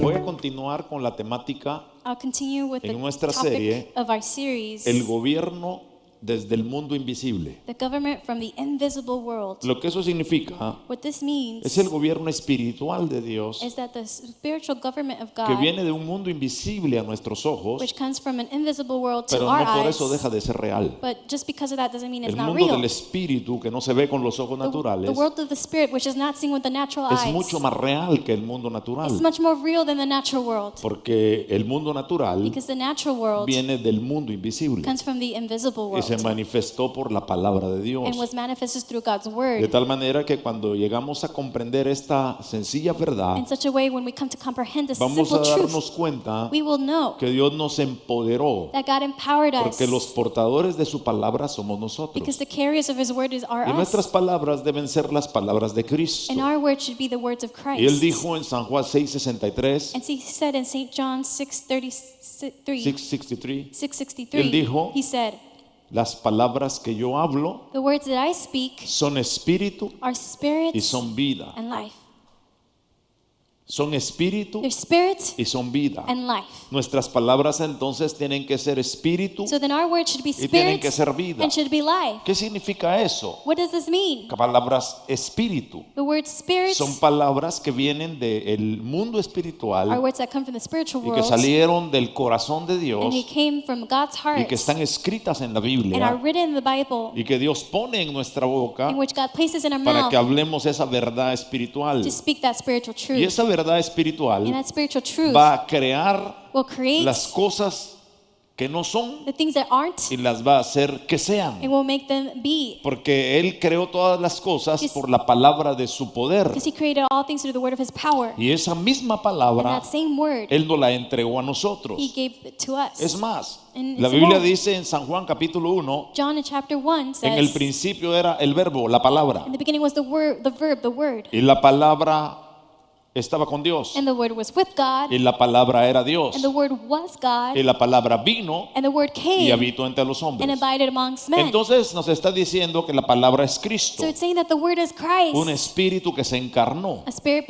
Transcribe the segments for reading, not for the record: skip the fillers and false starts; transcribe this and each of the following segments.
Voy a continuar con la temática I'll continue with the en nuestra topic serie, of our series, el gobierno desde el mundo invisible. the government from the invisible world. Lo que eso significa What this means es el gobierno espiritual de Dios is that the spiritual government of que God, viene de un mundo invisible a nuestros ojos, which comes from an invisible world to pero our no por eyes, eso deja de ser real. but just because of that doesn't mean it's El not mundo real. del espíritu que no se ve con los ojos The naturales world of the spirit, which is not seen with the natural es eyes, mucho más real que el mundo it's natural, much more real than the natural world, porque el mundo natural because the natural world viene del mundo invisible comes from the invisible y se world manifestó por la palabra de Dios. and was manifested through God's De word tal manera que cuando llegamos a comprender esta sencilla verdad, in such a way when we come to comprehend this vamos simple a truth, darnos cuenta we will know que Dios nos empoderó, that God empowered us, porque los portadores de su palabra somos nosotros. because the carriers of His word are Y nuestras us, palabras deben ser las palabras de Cristo. and our words should be the words of Y él Christ. dijo en San Juan 6:63, And he said in St. John 6:33, 6:63, Él 6:63, dijo, he said, las palabras que yo hablo the words that I speak son espíritu are spirit y son vida. and life. Son espíritu They're spirit y son vida. and life. Nuestras palabras entonces tienen que ser espíritu So then our words should be y tienen spirit que ser vida. and should be life. ¿Qué significa eso? What does this mean? Palabras espíritu The word spirit son palabras que vienen del mundo are espiritual words that come from the spiritual y que world salieron del corazón de Dios and they came from God's y heart que están escritas en la and are Biblia written in the Bible, y que Dios pone en nuestra boca in which God places in our para mouth que hablemos esa verdad espiritual. to speak that spiritual Y truth. esa verdad espiritual And that spiritual truth va a crear will create las cosas que no son the things that aren't y las va a hacer que sean. and will make them be. Porque Él creó todas las cosas por la palabra de su poder. Because He created all things through the word of His power. Y esa misma And palabra that same word Él nos la entregó a nosotros. He gave it to us. Es más, And la it's Biblia more. dice en San Juan capítulo 1, John in chapter 1 en el says, principio era el verbo, la palabra. in the beginning was the word, the verb, the word. Y la palabra estaba con Dios. And the word was with God. Y la palabra era Dios. And the word was God. Y la palabra vino And the word y came habitó entre los and hombres. abided amongst men. Entonces nos está diciendo que la palabra es Cristo, So it's saying that the word is Christ. un espíritu que se encarnó A spirit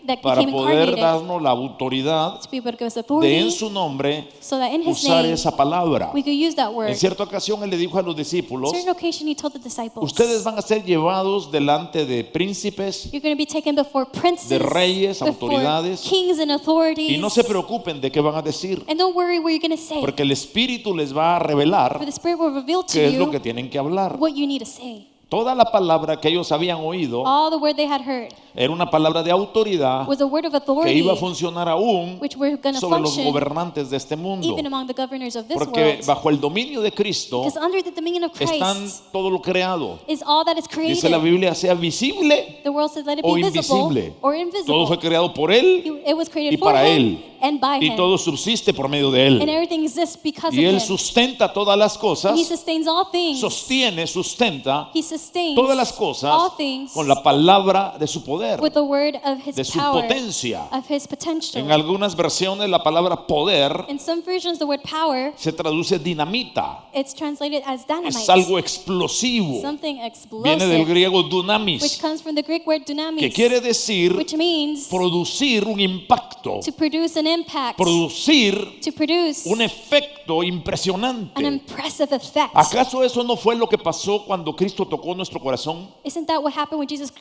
that para became poder incarnated darnos la autoridad to be able to give us de authority en su nombre so that in His usar name esa palabra. we could use that word. En cierta ocasión Él le dijo a los discípulos, certain occasion He told the disciples, ustedes van a ser llevados delante de príncipes you're going to be taken before princes, de reyes, before autoridades, kings and authorities. y no se preocupen de qué van a decir, And don't worry what you're going to say. porque el Espíritu les va a revelar For the Spirit will reveal to qué es lo you que tienen que hablar. what you need to say. Toda la palabra que ellos habían oído All the word they had heard era una palabra de autoridad was a word of que authority iba a funcionar aún which were going to sobre los function gobernantes de este mundo, even among the governors of this porque world. bajo el dominio de Cristo Because under the dominion of están Christ todo lo creado. is all that is Dice la created. Biblia, sea visible The world says let it o be visible invisible. or Todo invisible. fue creado por Él It was created y for para Him Él, and by y Him. todo subsiste por medio de And Él. everything exists because Y of Él Him. sustenta todas las And He cosas, sustains all things. sostiene, sustenta He sustains todas las cosas all things con la palabra de su poder, with the word of His de su power, potencia. of His potential. En algunas versiones la palabra poder In some versions, the word power, se traduce dinamita. it's translated as dynamite. Es algo explosivo. Something Viene del explosive, griego which dunamis, comes from the Greek word que dunamis, quiere decir which means producir un impacto, to produce an impact, producir to produce un efecto an impresionante. impressive effect. ¿Acaso eso no fue lo que pasó cuando Cristo tocó nuestro corazón Isn't that what happened when Jesus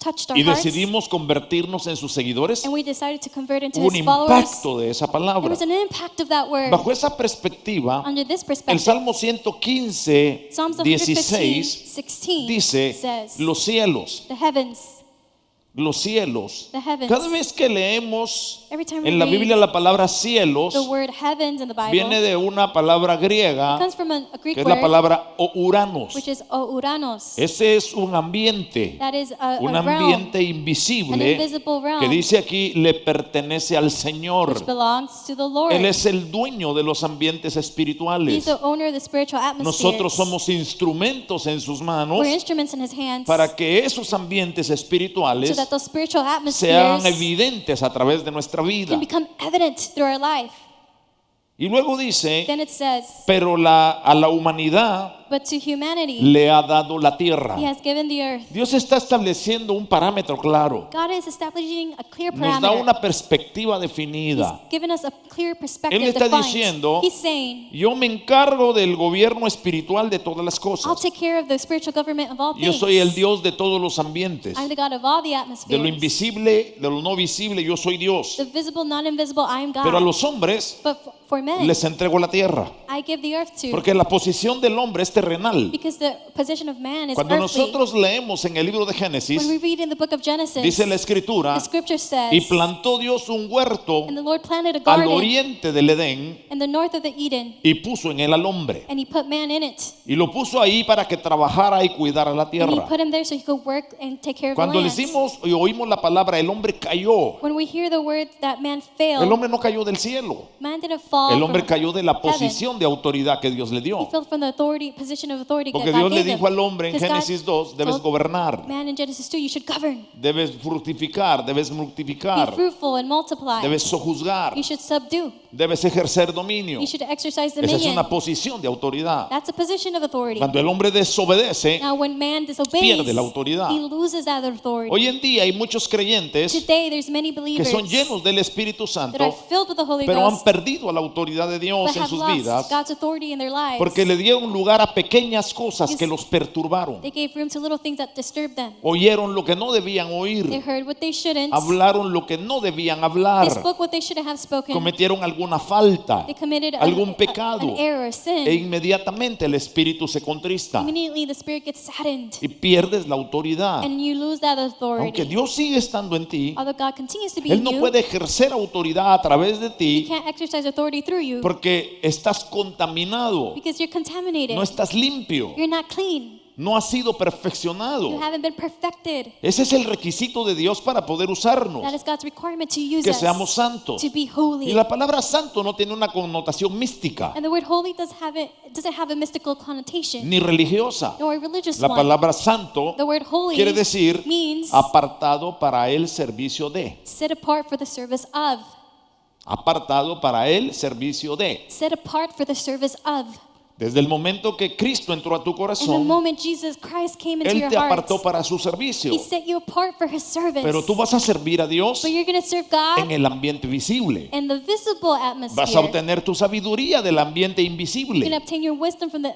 touched our y hearts decidimos convertirnos en sus seguidores? and we decided to convert into Hubo un His followers? impacto de esa There palabra. was an impact of that word. Bajo esa perspectiva, Under this el perspective, Salmo 115, Psalms 115, 16 16 dice, says, los cielos, the heavens, los cielos. the heavens. Cada vez que leemos Every time we en la read Biblia la palabra cielos, the word heavens in the Bible, viene de una palabra it griega comes from a Greek que es la word, palabra Uranos. which is Uranos. Ese es un ambiente, That is a un realm, ambiente an invisible invisible realm, que dice aquí le pertenece al Señor. which belongs to the Lord. Él es el dueño de los ambientes He's espirituales. the owner of the spiritual atmosphere. Nosotros somos instrumentos en sus manos We're instruments in His hands para que esos ambientes so espirituales that those spiritual sean atmospheres evidentes a través de nuestra vida. can become evident through our life. Y luego dice, Then it says, pero a la humanidad but to humanity le ha dado la tierra. he has given the earth. Dios está estableciendo un parámetro claro. God is establishing a clear Nos da parameter. una perspectiva definida. He's given us a clear perspective. Él está defined. diciendo, He's saying, yo me encargo del gobierno espiritual de todas las I'll cosas. take care of the spiritual government of all Yo things. soy el Dios de todos los ambientes. I'm the God of all the De atmospheres. lo invisible, de lo no visible, yo soy Dios. The visible, non-invisible, I am God. Pero a los hombres But for men, les entrego la tierra. I give the earth to. Porque la posición del hombre es terrenal. Because the position of man is Cuando earthly. nosotros leemos en el libro de When Génesis, we read in the book of Genesis, dice la escritura, the scripture says, y plantó Dios un huerto and the Lord planted a al garden oriente del Edén in the north of the Eden, y puso en él al hombre. and he put man in it. Y lo puso ahí para que trabajara y cuidara la And he tierra. put him there so he could work and take care of Cuando the land. decimos y oímos la palabra, el hombre cayó. When we hear the word that man El failed, hombre no cayó del cielo. man didn't fall El hombre from cayó de la heaven. posición de autoridad que Dios le He dio. fell from the position of authority Porque that Dios God le gave dijo him. al hombre en Because God Génesis 2, debes told gobernar, man in Genesis 2, you should govern, debes fructificar, debes be multiplicar, fruitful and multiply. debes sojuzgar, You should subdue. debes ejercer dominio. You should exercise Esa es dominion. una posición de autoridad. That's a position of authority. Cuando el hombre desobedece, Now, when man disobeys, pierde la autoridad. he loses that authority. hoy en día hay muchos creyentes Today, there's many que believers son llenos del Espíritu that are Santo, filled with the Holy pero han Ghost, perdido la autoridad de Dios but en have sus lost vidas God's authority in their lives. porque le dieron lugar a pequeñas cosas que Yes. los perturbaron. They gave room to little things that disturbed them. Oyeron lo que no debían They oír, heard what they shouldn't. hablaron lo que no debían They hablar, spoke what they shouldn't have spoken. cometieron alguna falta, They committed algún an pecado, error, sin. e inmediatamente el Espíritu se contrista Immediately the spirit gets saddened y pierdes la autoridad. and you lose that authority. Aunque Dios sigue estando en ti, Although God continues to be Él in no you, puede ejercer autoridad a través de He ti can't exercise authority through you porque estás contaminado, because you're contaminated. no estás limpio, You're not clean. no has sido perfeccionado. You haven't been perfected. Ese es el requisito de Dios para poder usarnos, That is God's requirement to use que us, seamos santos. to be Y holy. la palabra santo no tiene una connotación mística And the word holy doesn't have a mystical connotation, ni religiosa. nor a religious La one. palabra santo The word holy quiere decir means apartado para el servicio de. set apart for the service of. Apartado para el servicio de. Set apart for the service of. Desde el momento que Cristo entró a tu And the corazón, moment Jesus Christ came into Él your te heart, apartó para su servicio. He set you apart for His service. Pero tú vas a servir a Dios But you're going to serve God en el ambiente visible. in the visible Vas a atmosphere. obtener tu sabiduría del ambiente You can invisible. obtain your wisdom from the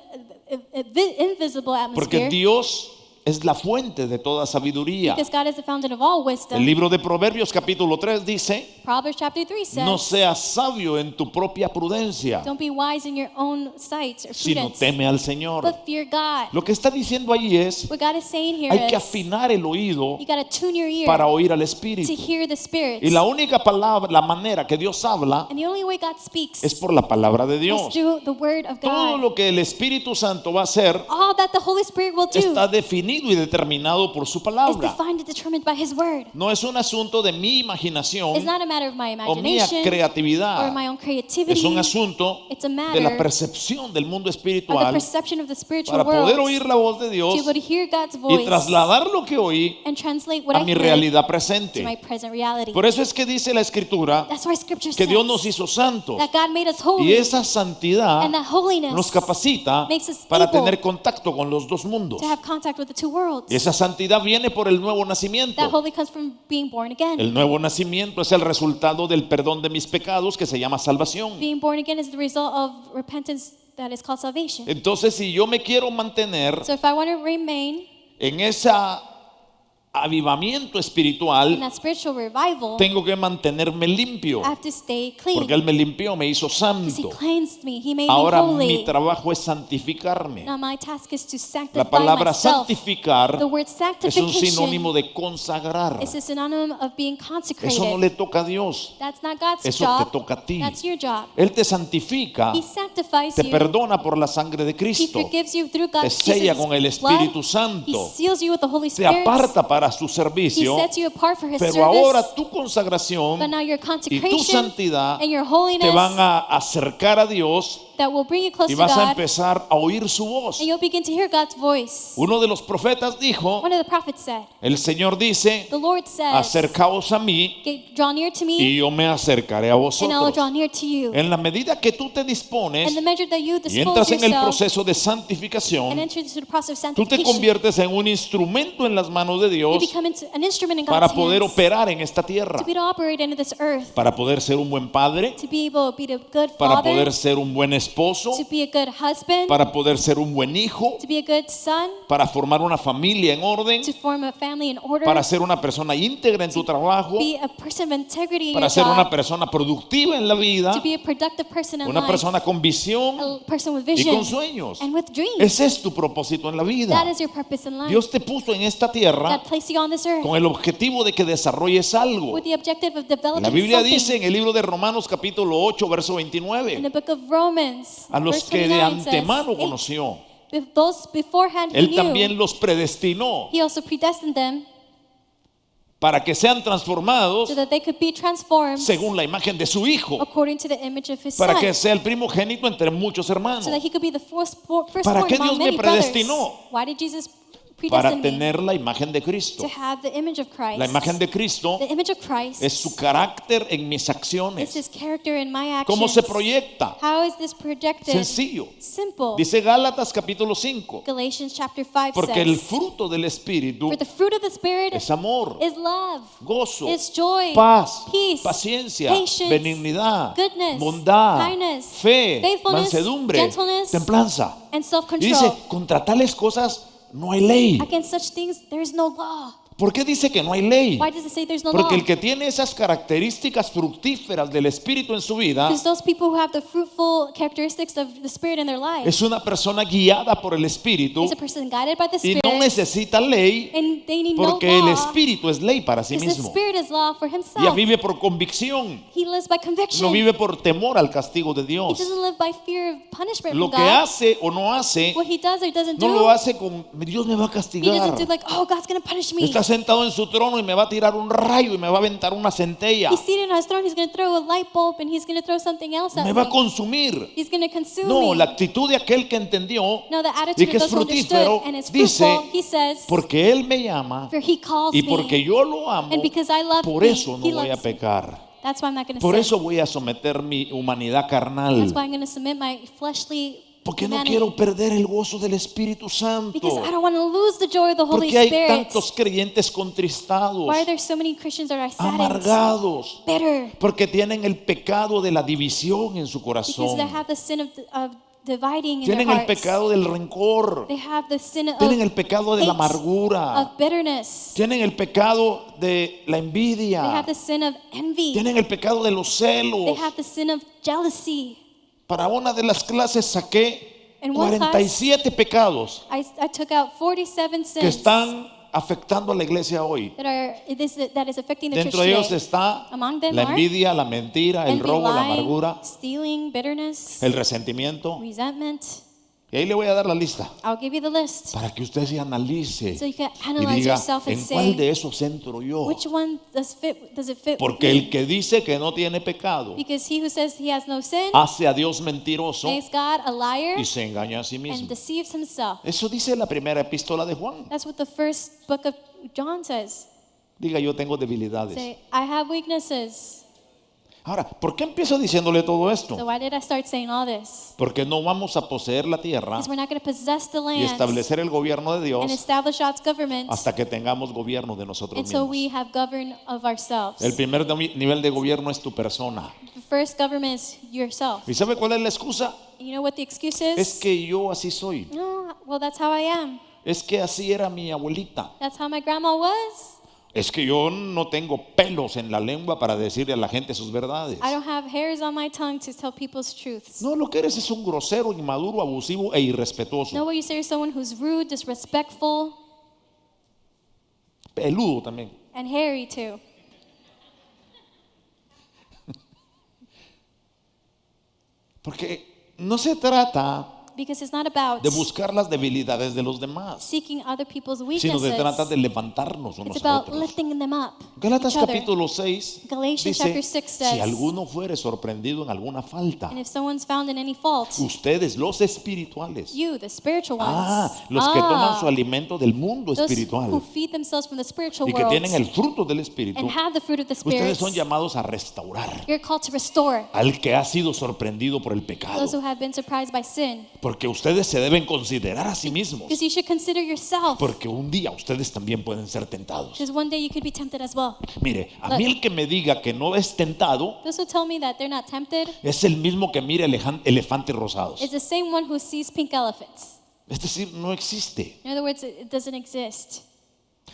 invisible Porque atmosphere. Dios es la fuente de toda sabiduría. Because God is the fountain of all El wisdom. libro de Proverbios capítulo 3 dice, Proverbs chapter 3 says, no seas sabio en tu propia prudencia, don't be wise in your own sight or sino prudence, teme al Señor. but fear God. Lo que está diciendo ahí es, What God is saying here hay que is, afinar el oído you got to tune your ear para oír al to Espíritu. hear the Spirit. Y la única palabra, la manera que Dios habla And the only way God speaks es por la palabra de is Dios. through the Word of Todo God. lo que el Espíritu Santo va a hacer All that the Holy Spirit will do está definido y determinado por su is palabra. defined and determined by His Word. No es un asunto de mi imaginación It's not a matter of my o mi imagination or creatividad. my own creativity. Es un asunto It's a de la matter percepción del mundo of the espiritual perception of the spiritual para poder world, oír la voz de to Dios be able to hear God's y voice trasladar lo que oí and translate what a I mi heard realidad to my presente. present reality. Por eso es que dice la Escritura That's why Scripture que says Dios nos hizo santos that God made us y holy, esa santidad and that holiness nos capacita makes us para able tener contacto con los dos mundos. to have contact with the two worlds. Y esa santidad viene por el nuevo nacimiento. That holy comes from being born again. El nuevo nacimiento es el resultado del perdón de mis pecados que se llama salvación. Being born again is the result of repentance that is called salvation. Entonces, si yo me quiero mantener So if I want to remain en ese avivamiento in espiritual, that spiritual revival, tengo que mantenerme limpio, I have to stay clean. porque Él me limpió, me hizo Because He santo. cleansed me. He made Ahora me mi holy. trabajo es santificarme. Now my task is to La sanctify palabra myself. santificar The word es un sanctification sinónimo de consagrar. is a synonym of being Eso no consecrated. le toca a Dios, That's not God's eso job. te toca a ti. That's your job. Él te santifica, He sanctifies te you. perdona por la sangre de He Cristo, forgives you through te God's sella Jesus' con el blood. Espíritu He Santo, seals you with the Holy te Spirit. aparta para su He servicio, sets you apart for His pero ahora service. tu consagración But now your y tu consecration santidad and your te holiness van a acercar a Dios that that will bring you close y to vas a God, empezar a oír su voz. and you'll begin to hear God's voice. Uno de los profetas dijo, One of the prophets said, el Señor dice, the Lord says, acercaos a mí draw near to y me, yo me acercaré a and I will vosotros. draw near to you. En la medida que tú te dispones And the measure that you y dispose entras en el yourself proceso de and santificación, enter into the process of tú te sanctification, conviertes en un instrumento en las manos de you Dios become an instrument in para God's poder hands operar en esta tierra, to be able to operate into this earth, para poder ser un buen padre, to be able to be a good para father, poder ser un buen esposo, to be a good husband, para poder ser un buen hijo, to be a good son, para formar una familia en orden, to form a family in order, para ser una persona íntegra en tu trabajo, be a person of integrity in para your ser una job, persona productiva en la vida, to be a productive person in una life, persona con visión a person with y vision con sueños. and with dreams. Ese es tu propósito en la vida. That is your purpose in life. Dios te puso en esta tierra God placed you on this earth con el objetivo de que desarrolles algo. with the objective of La developing Biblia something. dice en el libro de Romanos capítulo 8 verso In 29, the book of Romans, a los verse que de 29 says, antemano conoció, those beforehand he Él knew, también los predestinó he also predestined them para que sean transformados so that they could be transformed según la imagen de su Hijo, according to the image of his para son, que sea el primogénito entre muchos hermanos. so that he could be the firstborn ¿Para qué among Dios me many brothers. predestinó? Why did Jesus Para predestine me? tener la imagen de Cristo. To have the image of Christ. La imagen de Cristo The image of Christ es su carácter en mis is acciones. his character in my actions. ¿Cómo se proyecta? How is this projected? Sencillo. Simple. Dice Gálatas capítulo 5, Galatians chapter 5 porque says, el fruto del Espíritu for the fruit of the Spirit es amor, is love, gozo, is joy, paz, peace, paciencia, patience, benignidad, goodness, bondad, kindness, fe, faithfulness, mansedumbre, gentleness, templanza. and Y self-control. dice, contra tales cosas no hay ley. Against such things there is no law. ¿Por qué dice que no hay ley? Why does it say there's no Porque law? el que tiene esas características fructíferas del Espíritu en su vida Because those people who have the fruitful characteristics of the Spirit in their life es una persona guiada por el Espíritu is a person guided by the y Spirit, no necesita ley and they need porque no el law Espíritu es ley para sí because the mismo. Spirit is law for Ya himself. vive por convicción, He lives by conviction. no vive por temor al castigo de He Dios. doesn't live by fear of punishment Lo from que God. hace o no hace, What he does or doesn't no do, lo hace con Dios me va a he castigar. doesn't do like, oh, God's going to punish me. Está sentado en su trono y me va a tirar un rayo y me va a aventar una centella. He's seated on his throne. He's going to throw a light bulb and he's going to throw something else at Me va a me. consumir. He's going to consume No, me. la actitud de aquel que entendió No, the y attitude que of es those who understood fructífero and is dice, fruitful, he says, porque Él me llama for he calls y me, porque yo lo amo, and because I love por me, eso no he voy a loves me. pecar. That's why I'm not going to Por sin. eso voy a someter mi humanidad That's carnal. why I'm going to submit my fleshly Porque no humanity. quiero perder el gozo del Espíritu Santo. Because I don't want to lose the joy of the Holy Porque hay Spirit. tantos creyentes contristados, Why are there so many Christians that are saddened, amargados, bitter? porque tienen el pecado de la división en su Because corazón. they have the sin of dividing in Tienen their el hearts. pecado del rencor. They have the sin of Tienen el pecado de la hate, amargura. of bitterness. Tienen el pecado de la They envidia. have the sin of envy. Tienen el pecado de los celos. They have the sin of jealousy. Para una de las clases saqué In one 47 pecados I took out 47 que sins están afectando a la iglesia hoy. that is affecting the church Dentro de ellos today. está Among them la are envidia, la mentira, el envy, robo, la lying, amargura, stealing, bitterness, el resentimiento. resentment. Y ahí le voy a dar la lista I'll give you the list para que usted se analice so you can y analyze diga yourself and en cuál say, de esos entro yo. which one does it fit Porque with me? el que dice que no tiene pecado Because he who says he has no sin hace a Dios mentiroso makes God a liar y se engaña a sí and mismo. deceives himself. Eso dice la primera epístola de Juan. That's what the first book of John says. Diga, yo tengo debilidades. Say, I have weaknesses. Ahora, ¿por qué empiezo diciéndole todo So esto? why did I start saying all this? Porque no vamos a poseer la tierra Because we're not going to possess the y land establecer el gobierno de and Dios establish God's government hasta que tengamos gobierno de nosotros until mismos. we have governed of ourselves. El primer nivel de gobierno es tu persona. The first government is yourself. ¿Y sabe cuál es la excusa? You know what the excuse Es is? que yo así soy. No, well, that's how I am. Es que así era mi abuelita. That's how my grandma was. Es que yo no tengo pelos en la lengua para decirle a la gente sus verdades. I don't have hairs on my tongue to tell people's truths. No, lo que eres es un grosero, inmaduro, abusivo e irrespetuoso. No, what you say is someone who's rude, disrespectful, Peludo también. and hairy too. Porque no se trata Because it's not about de buscar las debilidades de los demás, seeking other people's sino se trata weaknesses. de levantarnos It's unos a about otros. lifting them up. Gálatas each other. capítulo 6 Galatians dice, chapter 6 si says, alguno fuere sorprendido en alguna falta, and if someone's found in any fault, ustedes los espirituales, you, the spiritual ones, los que toman su alimento del mundo those who espiritual feed themselves from the spiritual y que world tienen el fruto del Espíritu, and have the fruit of the Spirit, ustedes son llamados a restaurar you're called to restore al que ha sido sorprendido por el those pecado, who have been surprised by sin. porque ustedes se deben considerar a sí mismos, Because you should consider yourself. porque un día ustedes también pueden ser tentados. Because one day you could be tempted as well. Mire, a mí el que me diga que no es tentado Those who tell me that they're not tempted es el mismo que mira elefantes rosados. is the same one who sees pink elephants. Es decir, no existe, In other words, it doesn't exist.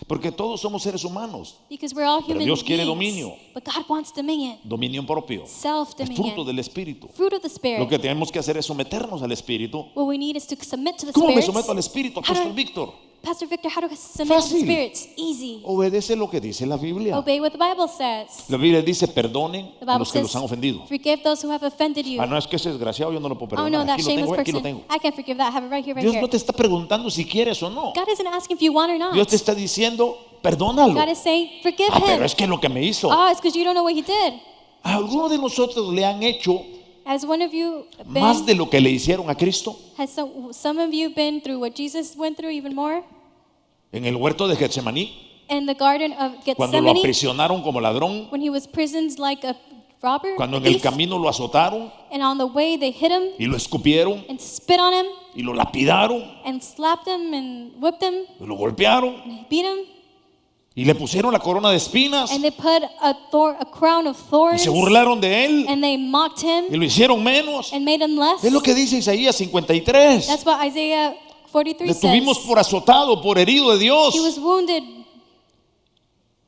porque todos somos seres humanos. Because we're all Pero human Dios quiere beings. dominio. But God wants dominion, Dominio propio, es self-dominion, fruto del Espíritu. fruit of the Spirit. Lo que tenemos que hacer es someternos al Espíritu. What we need is to submit to the ¿Cómo me Spirit. someto al Espíritu, How do Apóstol I- Víctor? Pastor Victor, how to submit to the Fácil. Spirit? Easy. Obedece lo que dice la Biblia. Obey what the Bible says. La Biblia dice, perdonen The a Bible los que los says, han ofendido. forgive those who have offended you. No, es que ese desgraciado yo no lo puedo Oh no, perdonar. that Aquí lo shameless tengo, aquí lo person. tengo. I can't forgive that. I have it right here, right Dios here. no te está preguntando si quieres o no. God isn't asking if you want or not. Dios te está diciendo, perdónalo. God is saying, forgive Pero him. es que lo que me hizo. Oh, it's because you don't know what he did. A alguno de nosotros le han hecho Has one of you más been, de lo que le hicieron a Cristo has some of you been through what Jesus went through even more? en el huerto de Getsemaní, In the garden of cuando lo Gethsemane, aprisionaron como ladrón, when he was prisoned like a robber, cuando a en el thief, camino lo azotaron and on the way they hit him y lo escupieron and spit on him y lo lapidaron and slapped him and whipped him y lo golpearon and beat him, y le pusieron la corona de espinas and they put a crown of y thorns se burlaron de él and they mocked y him lo hicieron menos. and made him less. Es lo que dice Isaías 53. That's what Isaiah 43 Le tuvimos says. por azotado, por herido de Dios He was wounded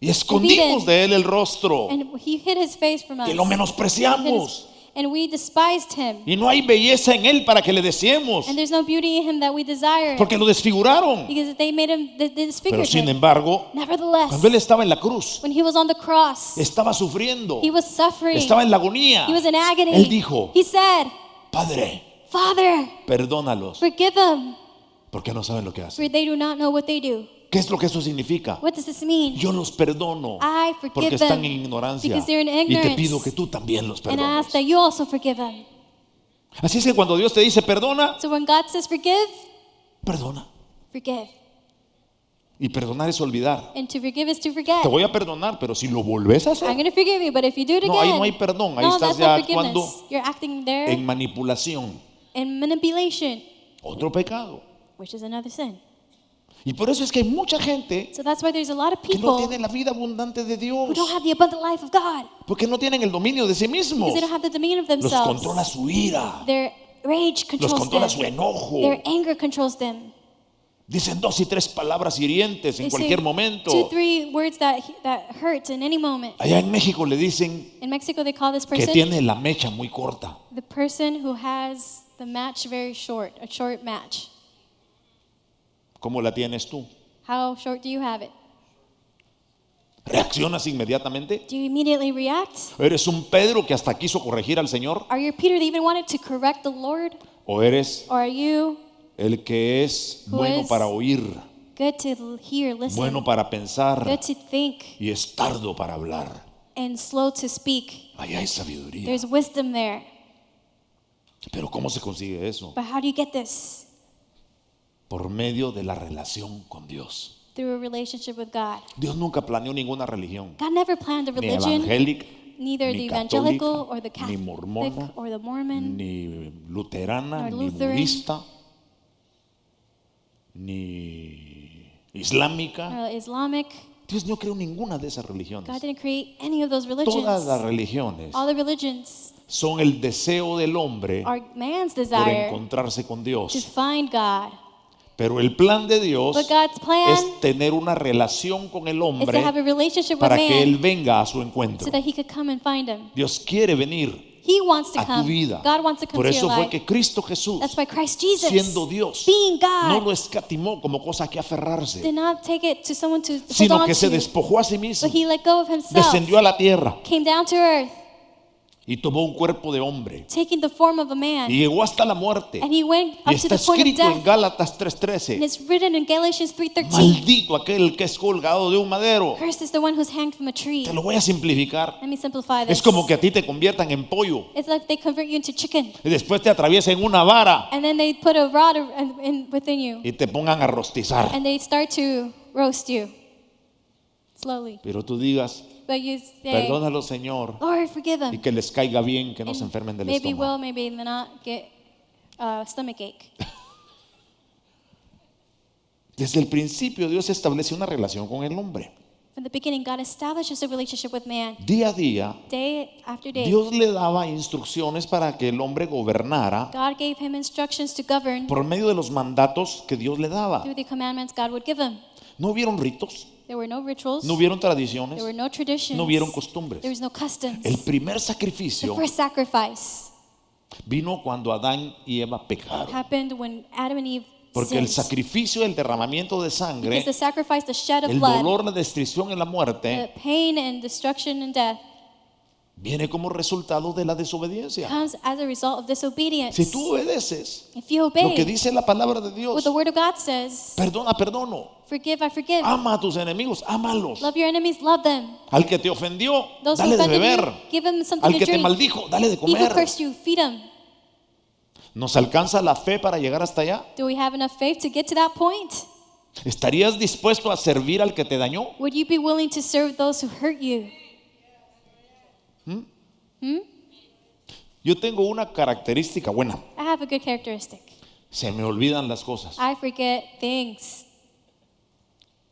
y escondimos de él el rostro and he hid his face from us. y lo menospreciamos. And we despised him. Y no hay belleza en él para que le deseemos, And there's no beauty in him that we desire. porque lo desfiguraron. Because they made him, they Pero disfigured sin him. embargo, Nevertheless, cuando él estaba en la cruz, when he was on the cross, estaba sufriendo, he was suffering. estaba en la agonía. He was in agony. Él dijo, He said, Padre, Father, perdónalos, forgive them, porque no saben lo que hacen. for they do not know what they do. ¿Qué es lo que eso significa? What does this mean? Yo los perdono I forgive porque están them en ignorancia because they're in y te ignorance. pido que tú también los And I ask perdones. that you also forgive them. Así es que cuando Dios te dice perdona, So when God says forgive, perdona. forgive. Y perdonar es olvidar. And to forgive is to forget. Te voy a perdonar, pero si lo vuelves a I'm hacer going to forgive you, but if you do it No, again, ahí no hay perdón, ahí no, estás that's ya not forgiveness. actuando You're acting there en manipulación, in manipulation, otro pecado. which is another sin. Y por eso es que hay mucha gente So that's why there's a lot of que no people tiene la vida abundante de who Dios, don't have the abundant life of God porque no tienen el dominio de sí mismos. because they don't have the dominion of Los themselves. controla su ira, Their rage los controls controla su them. enojo. Their anger controls them. Dicen 2 y 3 palabras hirientes en They say cualquier momento. 2, 3 words that hurt in any moment. Allá en México le dicen In Mexico, they call this que person tiene la mecha muy corta. the person who has the match very short, a short match. ¿Cómo la tienes tú? How short do you have it? ¿Reaccionas inmediatamente? Do you immediately react? ¿Eres un Pedro que hasta quiso corregir al Señor? Are you Peter that even wanted to correct the Lord? ¿O eres Or are you el que es Who bueno is para oír, good to hear, listen, bueno para pensar good to think, y es tardo para hablar? and slow to speak? Allá hay sabiduría. There's wisdom there. Pero ¿cómo se consigue eso? But how do you get this? Por medio de la relación con Dios. Through a relationship with God. Dios nunca planeó ninguna religión, God never planned a ni religion, evangélica, neither the ni evangelical católica, or the ni Catholic mormona, or the Mormon, ni luterana, Nor ni Lutheran. budista, ni islámica. or Islamic. Dios no creó ninguna de esas religiones. God didn't create any of those Todas las religions. religiones All the religions son el deseo del hombre are man's por desire encontrarse con to Dios. find God. Pero el plan de Dios But God's plan es tener una relación con el is to hombre have a relationship with para que Él man venga a su encuentro. so that he could come and find him. Dios quiere venir He wants to a tu come. vida. God wants to come Por to eso your fue life. que Cristo Jesús, That's why Christ Jesus, siendo Dios, being no God, lo escatimó como cosa que aferrarse, did not take it to someone to hold sino on que se to, despojó a sí mismo, but he let go of himself, descendió a la tierra came down to earth, y tomó un cuerpo de hombre taking the form of a man. y llegó hasta la muerte. And he went Y up to está the point of escrito en death. Gálatas And 3:13, it's written in Galatians 3:13. maldito aquel que es colgado de un madero. Cursed is the one who's hanged from a tree. Te lo voy a simplificar. Let me simplify this. Es como que a ti te conviertan en pollo It's like they convert you into chicken. y después te atraviesen una vara And then they put a rod within you. y te pongan a rostizar. And they start to roast you slowly. Pero tú digas, But you say, perdónalo, Señor, Lord, forgive y them. que les caiga bien, que no se And enfermen del maybe estómago. will, maybe not get stomach ache. Desde el principio Dios estableció una relación con el hombre. From the beginning, God establishes a relationship with man. Día a día, Day after day, Dios le daba instrucciones para que el hombre gobernara God gave him instructions to govern por medio de los mandatos que Dios le daba. through the commandments God would give him. No hubieron ritos, There were no rituals. no hubieron tradiciones, There were no traditions. no hubieron costumbres. There was no customs. El primer The sacrificio first sacrifice vino cuando Adán y Eva pecaron. happened when Adam and Eve Porque el sinned. sacrificio del derramamiento de Because sangre, the sacrifice, the shed of el blood, dolor, la destrucción y la the muerte pain and destruction and death viene como resultado de la desobediencia. comes as a result of disobedience. Si tú obedeces If you lo que obey dice la palabra de what Dios, the word of God says, perdona, perdono, forgive, I forgive. ama a tus enemigos, ámalos. Love your enemies, love them. Al que te ofendió, Those who dale de offended beber. you, give them something Al to que te drink. maldijo, dale de He who comer. cursed you, feed them. ¿Nos alcanza la fe para llegar hasta allá? Do we have enough faith to get to that point? ¿Estarías dispuesto a servir al que te dañó? Would you be willing to serve those who hurt you? Yo tengo una característica buena. I have a good characteristic. Se me olvidan las cosas. I forget things.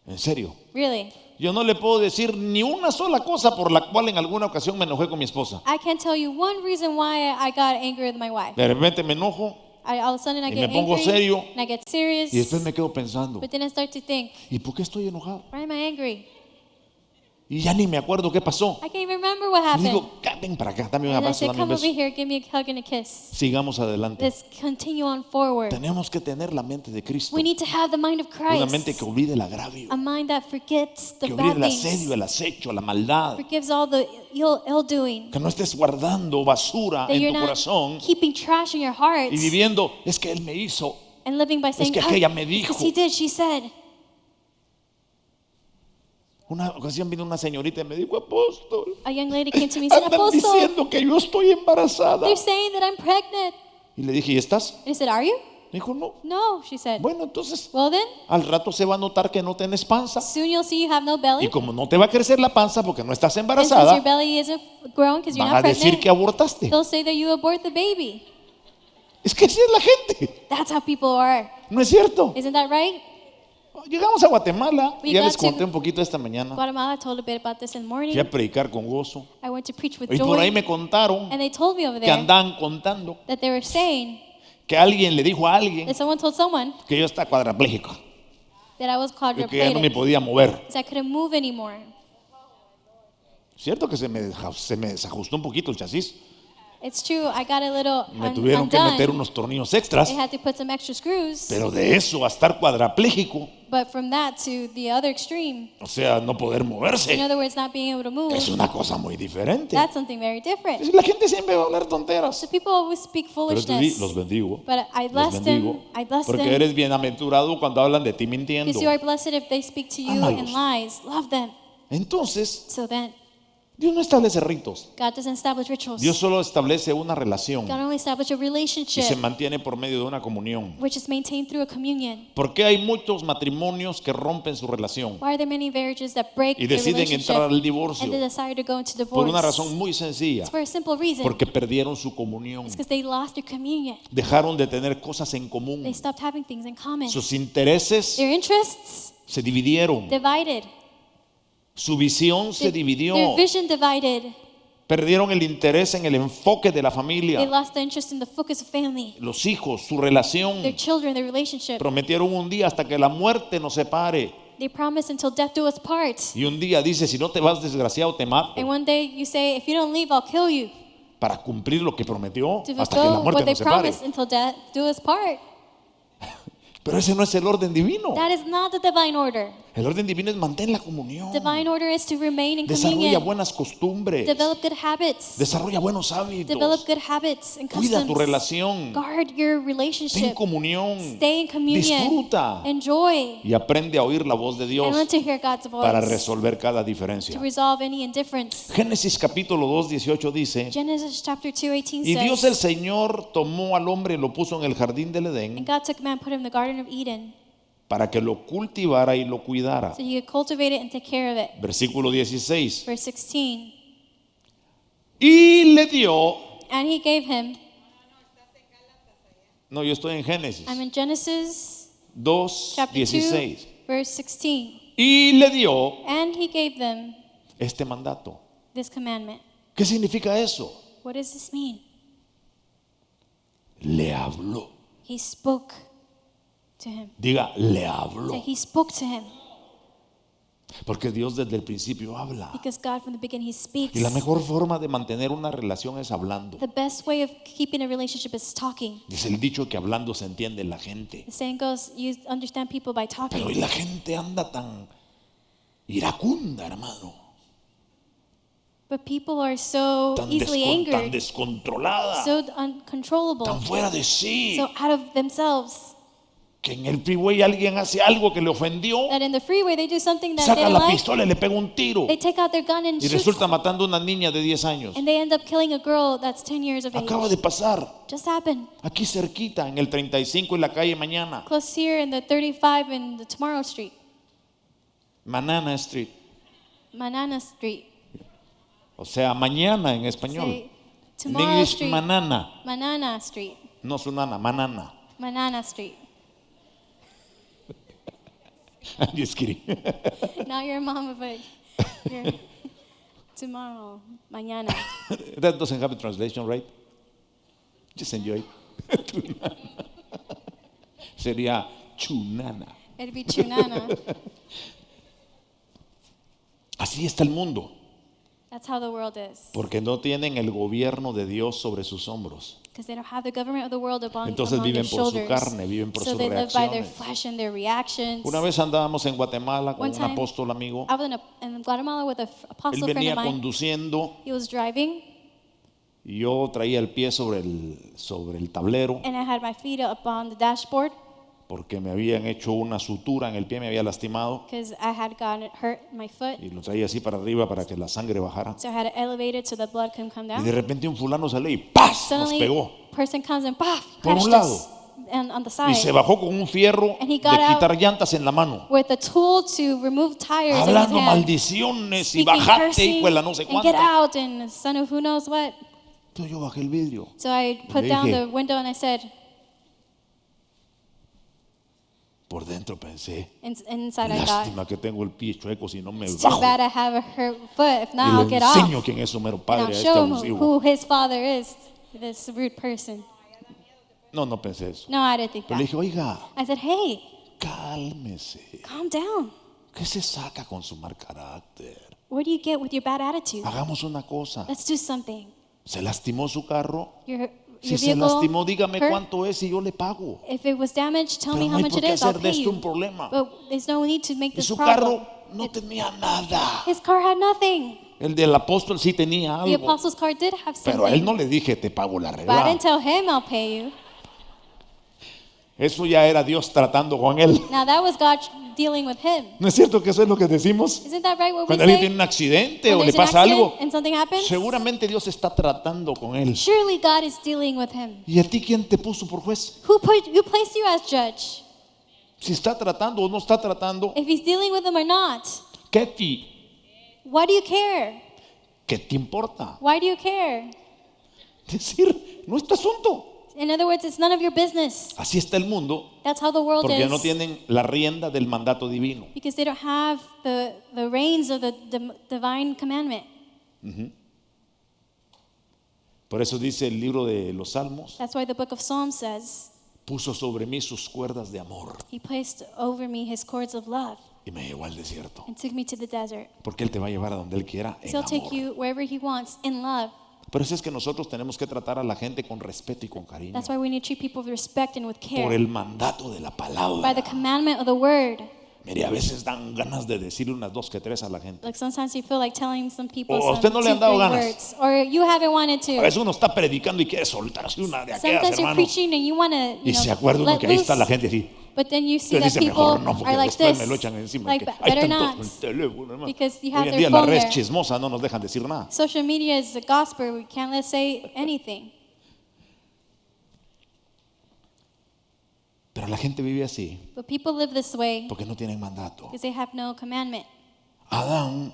En serio. Really. Yo no le puedo decir ni una sola cosa por la cual en alguna ocasión me enojé con mi esposa. I can't tell you one reason why I got angry with my wife. De repente me enojo All of a sudden I Y get me pongo angry serio. and I get serious. y después me quedo pensando, But then I start to think, ¿y por qué estoy enojado? why am I angry? Y ya ni me acuerdo qué pasó. I can't even remember what Y happened. digo, ven para acá, dame un And I abrazo, said, dame un come over beso. here, give me a hug and a kiss. Sigamos adelante. Let's continue on forward. Tenemos que tener la mente de Cristo. We need to have the mind of Una mente Christ. que olvide el agravio, A mind that forgets the que olvide bad el asedio, things. el acecho, la maldad. Forgives all the ill doing. Que no estés guardando basura That en you're tu not corazón keeping trash in your heart y viviendo, es que Él me hizo. and living by saying, que aquella me dijo. because he did, she said. Una ocasión vino una señorita y me dijo, apóstol, A young lady came to me and said, andan Apostle, diciendo que yo estoy embarazada. they're saying that I'm pregnant. Y le dije, ¿y estás? And I said, are you? Me dijo, no. No, she said. Bueno, entonces Well then, al rato se va a notar que no tienes panza. soon you'll see you have no Y belly. como no te va a crecer la panza porque no estás And since embarazada, your belly isn't grown because you're van a not decir pregnant, que abortaste. they'll say that you abort the baby. Es que así es la gente. That's how people are. ¿No es cierto? Isn't that right? Llegamos a Guatemala. We Ya got les conté to un poquito esta mañana. Guatemala, I told a bit about this in the morning. Fui a predicar con gozo. I went to preach with Y por ahí joy. me contaron And they told me over que there andaban contando that they were saying que alguien le dijo a alguien that someone told someone que yo estaba cuadrapléjico that I was y que ya no me quadriplegic podía mover. because I couldn't move anymore. Cierto que se me desajustó un poquito el chasis. It's true, I got a little Me tuvieron que meter undone. unos tornillos extras. I had to put some extra screws. Pero de eso a estar cuadrapléjico, But from that to the other extreme, o sea, no poder in moverse, other words, not being able to move, es una cosa muy diferente. that's something very different. La gente siempre va a hablar tonteras. So people always speak Pero tú foolishness. los bendigo. But I Los bless them. bendigo. I bless Porque them. eres bienaventurado cuando hablan de ti mintiendo. Because you are blessed if they speak to you Ámalos. in lies. Love them. Entonces, So then, Dios no establece ritos. God doesn't establish rituals. Dios solo establece una relación God only establishes a y se relationship, mantiene por medio de una comunión. which is maintained through a communion. ¿Por qué hay muchos matrimonios que rompen su relación Why are there many marriages that break y their deciden relationship entrar al and divorcio? they desire to go into divorce? Por una razón muy sencilla, It's for a simple reason. porque perdieron su comunión. It's because they lost their communion. Dejaron de tener cosas en común. They stopped having things in common. Sus intereses Their interests se dividieron. divided. Su visión se dividió. Their vision divided. Perdieron el interés en el enfoque de la They familia. lost the interest in the focus of family, Los hijos, su relación. their children, their relationship. Prometieron un día hasta que la muerte nos separe. They promise until death do us part. Y un día dice, si no te vas desgraciado, te mato. And one day you say, if you don't leave, I'll kill you. Para cumplir lo que prometió To hasta que la fulfill muerte what they nos separe. promised until death do us part. Pero ese no es el orden divino. That is not the divine order. El orden divino es mantén la comunión. Divine order is to remain in Desarrolla communion. buenas costumbres. Develop good habits. Desarrolla buenos hábitos. Develop good habits and Cuida customs. tu relación. Guard your Ten relationship. comunión. Stay in communion. Disfruta. Enjoy. Y aprende a oír la voz de And Dios learn to hear God's para voice resolver cada to diferencia. resolve any indifference. Génesis capítulo 2, 18 dice: Genesis chapter 2:18 y Dios el says, Señor tomó al hombre y lo puso en el jardín del Edén and God took man, put him in the Garden of Eden, para que lo cultivara y lo cuidara. so he could cultivate it and take care of it. Versículo 16. Verse 16. Y le dio, And he gave him, no, yo estoy en Génesis I'm in Genesis 2, chapter 2, 16. verse 16. Y le dio And he gave them este mandato. this commandment. ¿Qué significa eso? What does this mean? Le habló. He spoke to him. Diga, le So habló. he spoke to him Porque Dios desde el principio habla. because God from the beginning, he speaks. Y la mejor forma de mantener una relación es hablando. The best way of keeping a relationship is talking. Dice el dicho que hablando se entiende la gente. The saying goes, you understand people by Pero hoy talking. la gente anda tan iracunda, hermano. But people are so Tan, easily tan angered, descontrolada. so uncontrollable, Tan fuera de sí. so out of themselves, Que en el freeway alguien hace algo que le ofendió. that in the freeway they do something that they Saca don't la like, pistola y le pega un tiro. they take out their gun and Y shoot, resulta matando a una niña de 10 años. and they end up killing a girl that's 10 years of age. Acaba de pasar. Just happened. Aquí cerquita, en el 35 y la calle Mañana. Close here in the 35 and the Tomorrow Street, Manana Street. Manana Street. O sea, mañana en español. Say, En Tomorrow inglés, Street, manana. Manana Street, No sunana, manana. Manana Street. I'm just kidding. Not your mama, but your tomorrow, mañana. That doesn't have a translation, right? Just enjoy. Sería chunana. It'd be chunana. Así está el mundo. That's how the world is. Porque no tienen el gobierno de Dios sobre sus hombros. Because they don't have the government of the world Entonces among their viven por su shoulders. carne, viven por So sus they live by their reacciones. flesh and their reactions. Una vez andábamos en Guatemala con One un time, apóstol amigo. I was in Guatemala with an Él apostle friend venía of mine. conduciendo He was driving, y yo traía el pie sobre el tablero and I had my feet up on the dashboard porque me habían hecho una sutura en el pie, me había lastimado because I had gotten hurt in my foot. y lo traía así para arriba para que la sangre bajara. So I had to elevate it so the blood couldn't come Y de down. repente un fulano salió y ¡paz! Nos Suddenly, pegó. person comes and ¡paf! Por un Crashed lado. us on the Y se side bajó con un fierro And he de got out quitar llantas en la mano, with a tool to remove tires in his hablando hand. maldiciones y Speaking, bajate, cursing, hijo de la no sé and get cuánta. out, and son of who knows what. Entonces yo bajé el vidrio. So I put le down dije, the window and I said, Por dentro pensé, inside I thought, lástima que tengo el pie chueco si no me it's too bajo. bad I have a hurt foot. If Y not, I'll le get enseño off. quién es su mero And padre I'll a este show him abusivo. who his father is, this rude person. No pensé eso. No, I didn't think Pero le that. dije, oiga, I said, hey, cálmese. calm down. ¿Qué se saca con su mal carácter? What do you get with your bad attitude? Hagamos una cosa. Let's do something. ¿Se lastimó su carro? Your Si se vehicle lastimó, dígame hurt? cuánto es y yo le pago. If it was damaged, tell Pero me no how hay much por it qué is. I'll hacer de pay esto un you. problema. But there's no need to make Y this su problem. carro no tenía nada. His car had nothing. El del apóstol sí tenía The algo. apostle's car did have Pero a él something. no le dije, te pago la But I regla. didn't tell him I'll pay you. Eso ya era Dios tratando con él. Now that was God dealing with him. ¿No es cierto que eso es lo que decimos? Isn't that right what we Cuando alguien say? tiene un accidente When o le there's an pasa accident algo, and something happens, seguramente Dios está tratando con él. surely God is dealing with him. ¿Y a ti quién te puso por juez? Who placed you as judge? Si está tratando o no está tratando, If he's dealing with them or not, ¿qué why do you care? te importa? Why do you care? Decir, no es tu asunto. In other words, it's none of your business. Así está el mundo That's how the world porque no is. tienen la rienda del mandato divino. Because they don't have the reins of the divine commandment. Por eso dice el libro de los Salmos, That's why the book of Psalms says, puso sobre mí sus cuerdas de amor he placed over me his cords of love y me llevó al desierto. and took me to the desert. Porque Él te va a llevar a donde Él quiera en He'll take amor. you wherever he wants in love. Por eso es que nosotros tenemos que tratar a la gente con respeto y con cariño. That's why we need to treat people with respect and with Por care. el mandato de la By palabra. the commandment of the word. Mire, a veces dan ganas de decirle unas 2 que 3 a la gente. Like sometimes you feel like telling some people O a some usted no le han dado 2, 3 ganas. words. Or you haven't wanted A to. veces uno está predicando y quiere soltarse una de aquellas, Sometimes you're hermano. preaching and you want to, Y se acuerda uno let que ahí está loose. la gente así. But then you see Entonces that dice, people mejor no, porque are like después this. me lo echan encima. Like, que ahí better están not. todos en el teléfono, hermano. Because you Hoy have en their día las phone redes there. chismosas no nos dejan decir nada. Social media is the gospel. We can't let say anything. Pero la gente vive así But people live this way porque no tienen mandato. because they have no commandment. Adán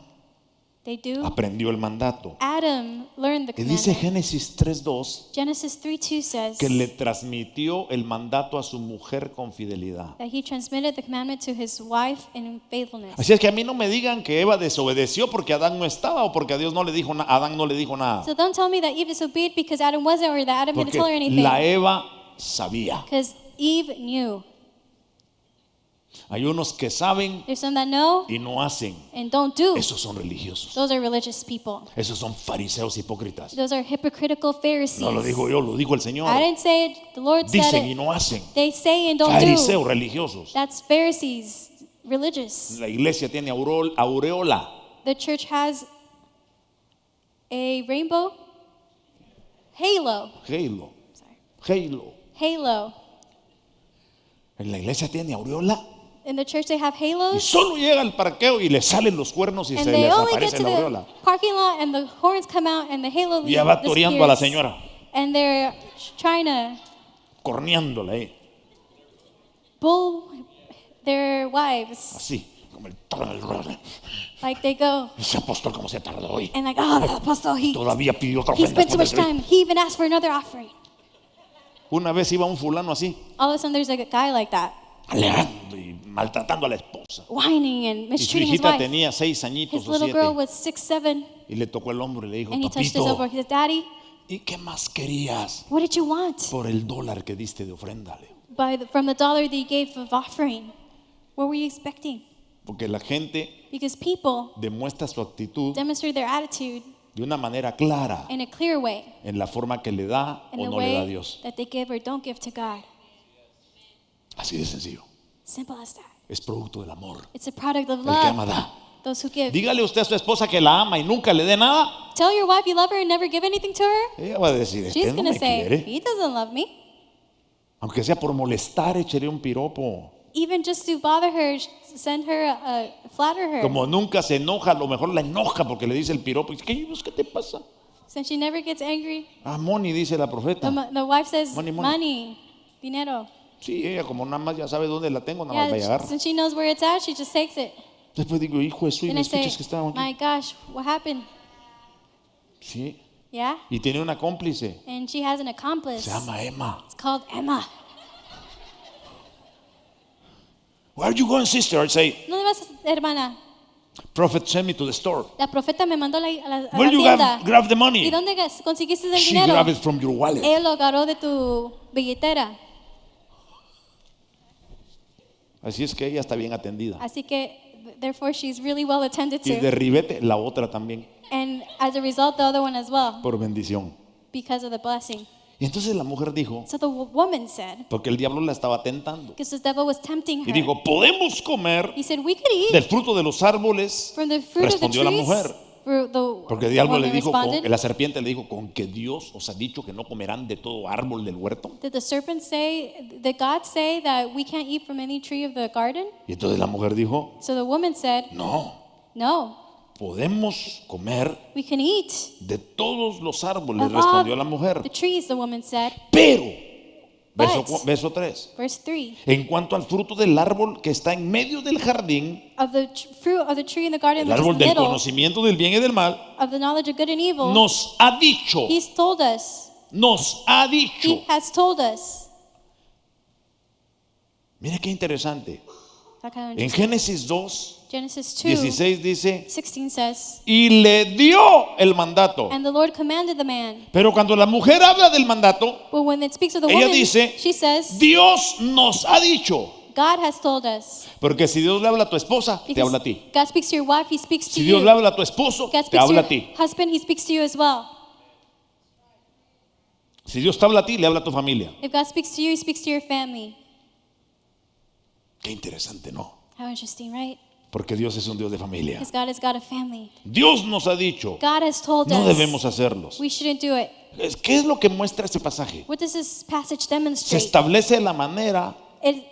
They do. aprendió el mandato. Adam learned the Y dice commandment. Génesis 3:2 Genesis 3:2 says que le transmitió el mandato a su mujer con fidelidad. that he transmitted the commandment to his wife in faithfulness. Así es que a mí no me digan que Eva desobedeció porque Adán no estaba o porque a Dios no le dijo Adán no le dijo nada. So don't tell me that Eve disobeyed because Adam wasn't, or that Adam didn't Porque tell her anything. la Eva sabía. Because Eve knew. Hay unos que saben There's some that know y no hacen. and don't do. Esos son religiosos. Those are religious people. Esos son fariseos hipócritas. Those are hypocritical Pharisees. No lo digo yo, lo dijo el Señor. I didn't say it. The Lord said Dicen y it. no hacen. They say and don't Fariseos do. religiosos. That's Pharisees, religious. La iglesia tiene aureola. The church has a rainbow halo. Halo. Sorry. Halo. Halo. En la iglesia tiene aureola. In the church they have Y halos. solo llega al parqueo y le salen los cuernos y And se they les only get aparece to la the aureola. parking lot and the horns come out and the halo Y ya va toreando a la disappears. señora, And they're trying to corneándola ahí. bull their wives. Así, como el Like they go ese apóstol como se tardó hoy. and like, oh, the apostle, he Todavía pidió otra ofrenda. spent too much time. He even asked for another offering. Una vez iba un fulano así, All of a sudden there's like a guy like that, alegando y maltratando a la esposa. whining and Y su mistreating his hijita wife. tenía 6 añitos His o little girl 7. was 6, 7, Y le tocó el hombro y le dijo, and he touched his elbow. papito, He said, Daddy, ¿y qué más querías what did you want por el dólar que diste de ofrenda? Le dijo. from the dollar that you gave of offering? What were you expecting? Porque la gente Because people demuestra su actitud demonstrate their attitude de una manera clara in a clear way, en la forma que le da in o the no le da a way Dios. that they give or don't give to God. Así de sencillo. Simple as that. Es producto del amor. It's a product of El que ama love. da. Those who give. Dígale usted a su esposa que la ama y nunca le dé nada. Tell your wife you love her and never give anything to her. Ella va a decir, She's este no going to me say, quiere. he doesn't love me. Aunque sea por molestar, échele un piropo. Even just to bother her, send her, flatter her. Como nunca se enoja, a lo mejor la enoja porque le dice el piropo. Y dice, ¿qué te pasa? Since she never gets angry, Ah, Moni, dice la profeta. the wife says, Money, money. money, dinero. Sí, ella como nada más ya sabe dónde la tengo, nada más va a Yeah, llegar. since she knows where it's at, she just takes it. Después digo, hijo de su, y Then me I say, escuchas que estaba aquí. my gosh, what happened? Sí, Yeah? y tiene una cómplice. And she has an accomplice. Se llama Emma. It's called Emma. Where are you going, sister? I say, ¿Dónde vas, hermana? prophet sent me to the store. La profeta me mandó a la Where you tienda. grab the ¿Y money? dónde conseguiste el She dinero? grabbed it from your wallet. Él lo agarró de tu billetera. Así es que ella está bien atendida. Así que, therefore, she's really well attended Y de to. ribete, la otra también, And as a result, the other one as well, por bendición. because of the blessing. Y entonces la mujer dijo, So the woman said, porque el diablo la estaba tentando. because the devil was tempting Y her. dijo, ¿podemos comer He said, we could eat del fruto de los árboles? from the fruit of the Respondió la trees. mujer. Porque el diablo le woman dijo, responded, la serpiente le dijo, ¿con que Dios os ha dicho que no comerán de todo árbol del huerto? did the serpent say, did God say that we can't eat from any tree of the garden? Y entonces la mujer dijo, So the woman said, no, no, podemos comer we can eat de todos los árboles, of respondió all la mujer. the trees, the woman said. Pero, But, verso 3, verse 3, en cuanto al fruto del árbol que está en medio del jardín, of the fruit of the tree in the garden, el which is árbol in the del middle conocimiento del bien y del mal, of the knowledge of good and evil, nos ha dicho, he's told us, dicho. he has told us. Mire qué interesante. That kind of En interesting. Génesis 2, Genesis 2, 16 dice, 16 says, y le dio el mandato. and the Lord commanded the man. Pero cuando la mujer habla del mandato, But when it speaks of the ella woman, dice, she says, Dios nos ha dicho. God has told us. Porque si Dios le habla a tu esposa, te Because habla a ti. God speaks to your wife, he speaks to Si you. Dios le habla a tu esposo, God te speaks to habla a your ti. husband, he speaks to you as well. Si Dios te habla a ti, le habla a tu familia. If God speaks to you, He speaks to your family. Qué interesante, ¿no? How interesting, right? Porque Dios es un Dios de familia. Because God has got a family. Dios nos ha dicho, God has told no us debemos hacerlos. we shouldn't do it. ¿Qué es lo que muestra este pasaje? What does this passage Se demonstrate? establece la manera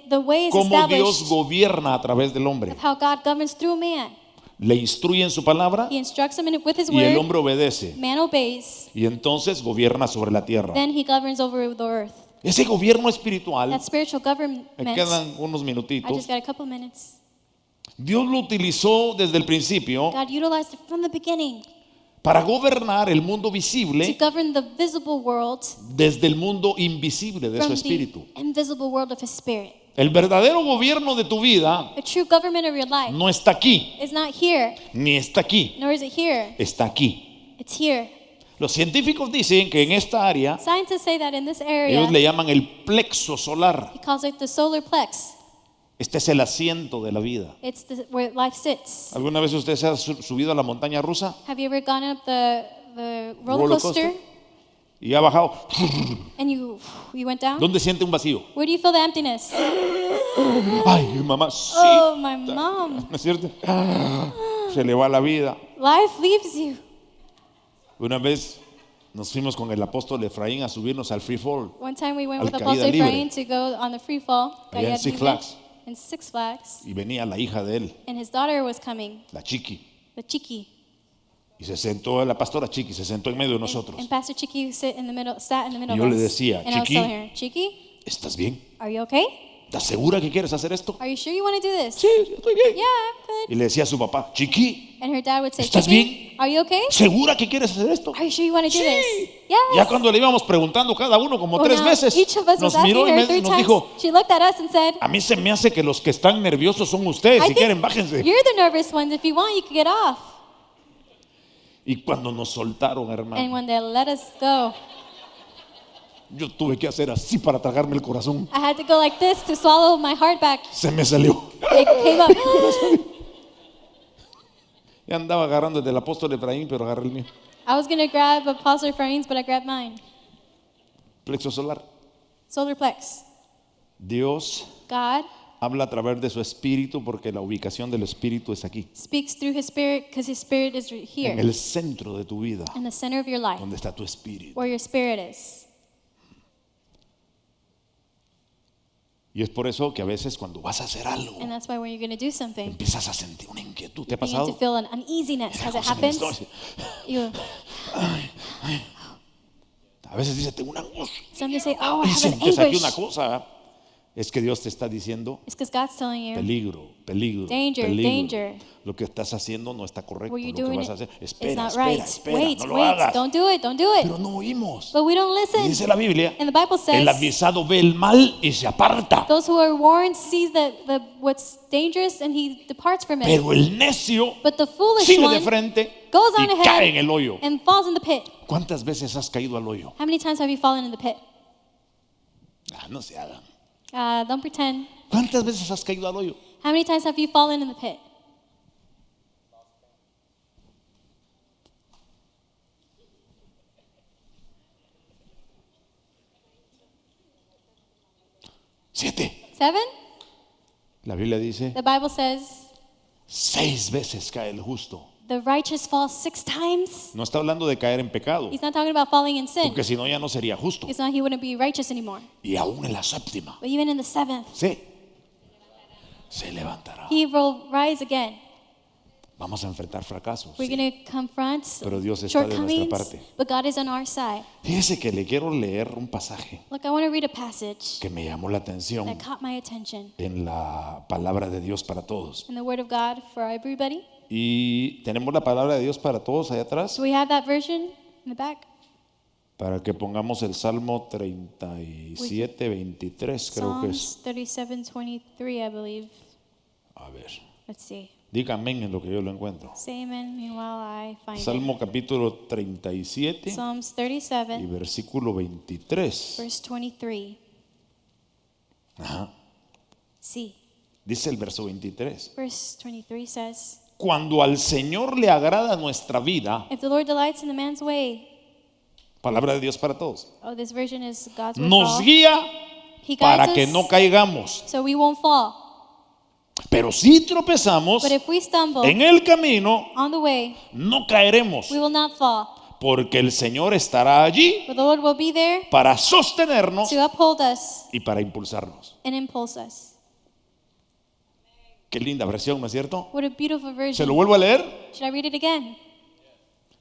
The way is como Dios established gobierna a través del hombre. of how God governs through man. Le instruye en su palabra He instructs him with His y el word. hombre obedece. Man obeys. Y entonces gobierna sobre la tierra. Then He governs over the earth. Ese gobierno espiritual, That spiritual government. me quedan unos I minutitos, just got a couple minutes. Dios lo utilizó desde el principio God utilized it from the beginning para gobernar el mundo to visible govern the visible world desde el mundo invisible de su from espíritu. the invisible world of His Spirit. El verdadero gobierno de tu vida The true government of your life no está aquí, is not here, ni está aquí, nor is it here. está aquí. It's here. Los científicos dicen que en esta área Scientists say that in this area, ellos le llaman el plexo solar. He calls it the solar plex. Este es el asiento de la vida. It's where life sits. ¿Alguna vez usted se ha subido a la montaña rusa Have you ever gone up the roller Roller coaster coaster. y ha bajado? and you went down? ¿Dónde siente un vacío? Where do you feel the emptiness? Ay, mamá, sí. Oh, my mom. ¿No es cierto? Se le va la vida. Life leaves you. Una vez nos fuimos con el apóstol Efraín a subirnos al free fall. One time we went Al with caída Apostle libre. Efraín to go on the free fall. Allá en Caída Six libre, Flags. in Six Flags. Y venía la hija de él, And his daughter was coming, la Chiqui. the Chiqui. Y se sentó, la pastora Chiqui, se sentó en medio de nosotros. And Pastor Chiqui sat in the middle Y yo of le us. decía, And I was Chiqui, telling her, Chiqui, ¿estás bien? are you okay? ¿Estás segura que quieres hacer esto? Are you sure you want to do this? Sí, estoy bien. Yeah, I'm good. Y le decía a su papá, Chiqui, And her dad would say, ¿Estás Chiqui, bien? are you okay? ¿segura que quieres hacer esto? Are you sure you want to do Sí. this? Yes. Ya cuando le íbamos preguntando cada uno como Well, 3 now, veces, each of us nos was asking miró y her 3 nos times. dijo, She looked at us and said, a mí se me hace que los que están nerviosos son ustedes, I si think quieren bájense. you're the nervous ones. If you want, you can get off. Y cuando nos soltaron, And hermano, when they let us go, yo tuve que hacer así para tragarme el corazón. I had to go like this to swallow my heart back. Se me salió. It came up. Ya andaba agarrando del apóstol Efraín, pero agarré el mío. I was going to grab Apostle Ephraim's, but I grabbed mine. Plexo solar. Solar plex. Dios God habla a través de su espíritu porque la ubicación del espíritu es aquí, speaks through His Spirit because His Spirit is en here, el centro de tu vida, in the center of your life, donde está tu espíritu. where your spirit is. Y es por eso que a veces cuando vas a hacer algo, And that's why when you're going to do something, empiezas a sentir una inquietud. ¿Te ha you begin to pasado? feel an uneasiness. Has it Cosa que me happened? estoy- You, A veces dice, tengo una angustia. some you say, oh, I Y have se an empieza aquí anguish. una cosa. Es que Dios te está diciendo, It's because God's telling you, peligro, peligro, Danger, peligro. danger. Lo que estás haciendo no está correcto. what you're Lo que doing vas a hacer, is espera, not espera, right. espera, Wait, no lo wait, hagas. don't do it, don't do it. Pero no oímos. But we don't Y listen. dice la Biblia, And the Bible el says, avisado ve el mal y se aparta. those who are warned sees what's dangerous and he departs from it. Pero el necio But the foolish sigue de one frente goes on y cae en ahead el hoyo. and falls in the pit. ¿Cuántas veces has caído al hoyo? How many times have you fallen in the pit? No se hagan. Don't pretend. ¿Cuántas veces has caído al hoyo? How many times have you fallen in the pit? Siete. 7? La Biblia dice, The Bible says, 6 veces cae el justo. the righteous fall 6 times. No está hablando de caer en pecado, He's not talking about falling in sin. porque si no ya no sería justo. It's not he wouldn't be righteous anymore. Y aún en la séptima, But even in the 7th, sí, se levantará. he will rise again. Vamos a enfrentar fracasos. We're sí. going to confront Pero Dios está de nuestra shortcomings, parte. but God is on our side. Fíjese que le quiero leer un pasaje Look, I want to read a passage que me llamó la atención that caught my attention en la palabra de Dios para todos. in the Word of God for everybody. Y tenemos la palabra de Dios para todos allá atrás, Do we have that version in the back? para que pongamos el Salmo 37, 23, creo que es. Psalms 37:23, I believe. A ver, Let's see. díganme en lo que yo lo encuentro. Say amen meanwhile I find Salmo capítulo 37 it. Psalms y 37, versículo 23. verse 23. Ajá. See. Dice el verso 23. Verse 23 says, Cuando al Señor le agrada nuestra vida, if the Lord delights in the man's way, Palabra de Dios para todos. Oh, this version is God's word for Nos all. guía He guides para que us no caigamos. so we won't fall. Pero si tropezamos But if we stumble en el camino, on the way, no caeremos, we will not fall. porque el Señor estará allí For the Lord will be there para sostenernos to uphold us y para impulsarnos. and impulse us. Qué linda versión, ¿no es cierto? What a beautiful ¿Se version. lo vuelvo a leer? Should I read it again?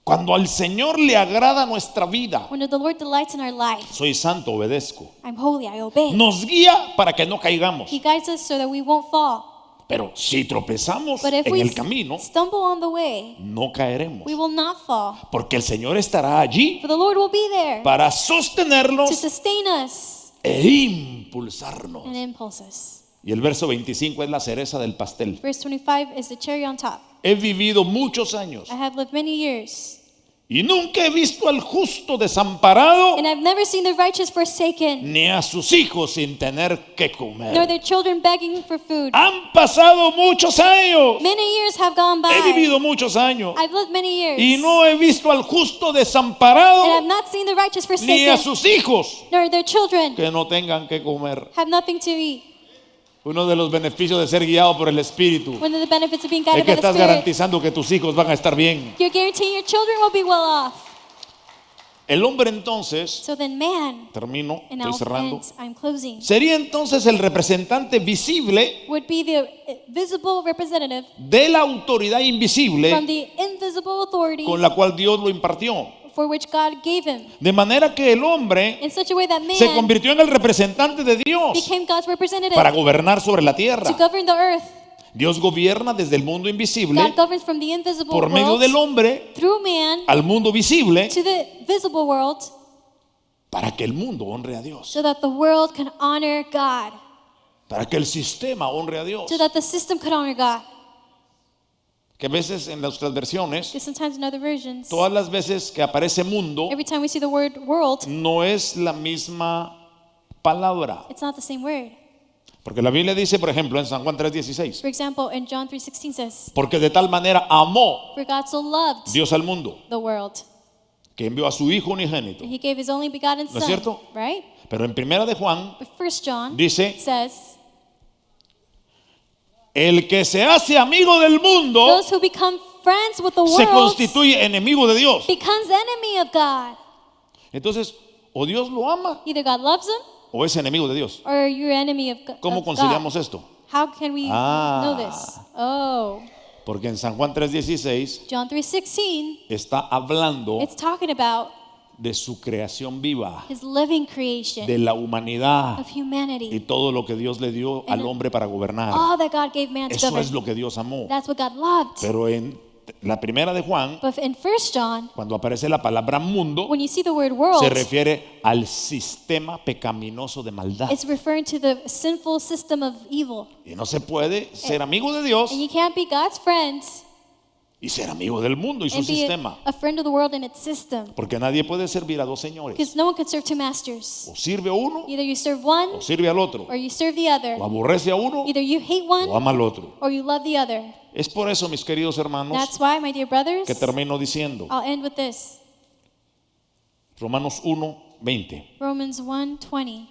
Cuando al Señor le agrada nuestra vida, When the Lord delights in our life, soy santo, obedezco. I'm holy, I obey. Nos guía para que no caigamos. He guides us so that we won't fall. Pero si tropezamos But if en we el camino, stumble on the way, no caeremos. we will not fall. Porque el Señor estará allí For the Lord will be there para to sostenernos sustain us e impulsarnos. and impulse us. Y el verso 25 es la cereza del pastel. Verse 25 is the cherry on top. He vivido muchos años I have lived many years, y nunca he visto al justo desamparado and I've never seen the righteous forsaken, ni a sus hijos sin tener que nor comer. their children begging for food. Han pasado muchos años. Many years have gone He by. vivido muchos años I've lived many years, y no he visto al justo and I've desamparado not seen the righteous ni a forsaken, sus hijos nor their children que no tengan que comer. have nothing to eat. Uno de los beneficios de ser guiado por el Espíritu One of the benefits of being es guided que by the estás Spirit, garantizando que tus hijos van a estar bien. you're guaranteeing your children will be well off. El hombre entonces, So then man, termino, and estoy now cerrando, friends, I'm closing, sería entonces el representante visible would be the visible representative de la autoridad from invisible the invisible authority con la cual Dios lo impartió. for which God gave him, De manera que el hombre in such a way that se man convirtió en el representante de Dios became God's representative para gobernar sobre la to tierra. govern the earth. Dios gobierna desde el mundo invisible God governs from the invisible por medio del world hombre through man al mundo visible to the visible world para que el mundo honre a Dios, so that the world can honor God, para que el sistema honre a Dios. so that the system could honor God. Que a veces en nuestras versiones, Because sometimes in other versions, todas las veces que aparece mundo, every time we see the word world, no es la misma palabra. it's not the same word. Porque la Biblia dice, por ejemplo, en San Juan 3:16, For example, in John 3:16 says, porque de tal manera amó "For God so loved Dios al mundo, the world que envió a su Hijo unigénito. that He gave His only begotten ¿No es Son." cierto? Right? Pero en primera de Juan But 1 John dice, says, el que se hace amigo del mundo "Those who become friends with the se world constituye enemigo de Dios. becomes enemy of God." Entonces, o Dios lo ama Either God loves him o es enemigo de Dios. or you're enemy of ¿Cómo God. conciliamos esto? How can we know this? Oh, Porque en San Juan 3:16 John 3:16, está hablando it's talking about de su creación viva, His living creation de la humanidad of y humanity, todo lo que Dios le dio al hombre para gobernar. all that God gave man to Eso govern. es lo que Dios amó. That's what God loved. Pero en la primera de Juan, But in 1 John, cuando aparece la palabra mundo, when you see the word world, se refiere al sistema pecaminoso de maldad. it's referring to the sinful system of evil. Y no se puede ser amigo de Dios And you can't be God's friend y ser amigo del mundo y su and be sistema. a friend of the world and its system. Porque nadie puede servir a dos señores. Because no one can serve two masters. O sirve a uno Either you serve one o sirve al otro. or you serve the other. O aborrece a uno Either you hate o one ama al otro. or you love the other. Es por eso, mis queridos hermanos, That's why, my dear brothers, que termino diciendo I'll end with this. Romanos 1:20. Romans 1:20.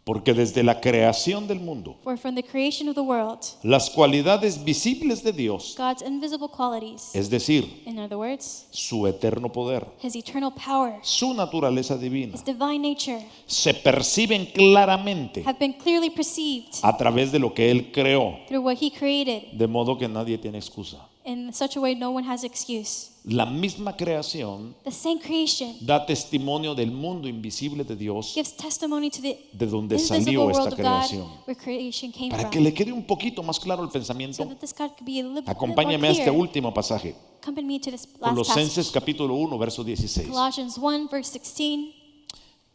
Porque desde la creación del mundo, For from the creation of the world, las cualidades visibles de Dios, God's invisible qualities, es decir, in other words, su eterno poder, His eternal power, su naturaleza divina, His divine nature, se perciben claramente have been clearly perceived a través de lo que Él creó, through what He created de modo que nadie tiene excusa. in such a way no one has excuse. La misma creación The same creation da testimonio del mundo invisible de Dios, gives testimony to the de donde invisible salió world esta of God creación. where creation came Para from. que le quede un poquito más claro el So pensamiento, that this God could be a little bit more acompáñame a este clear. último pasaje. Accompany me to this last Colosenses passage. capítulo 1, verso 16. Colossians 1 verse 16.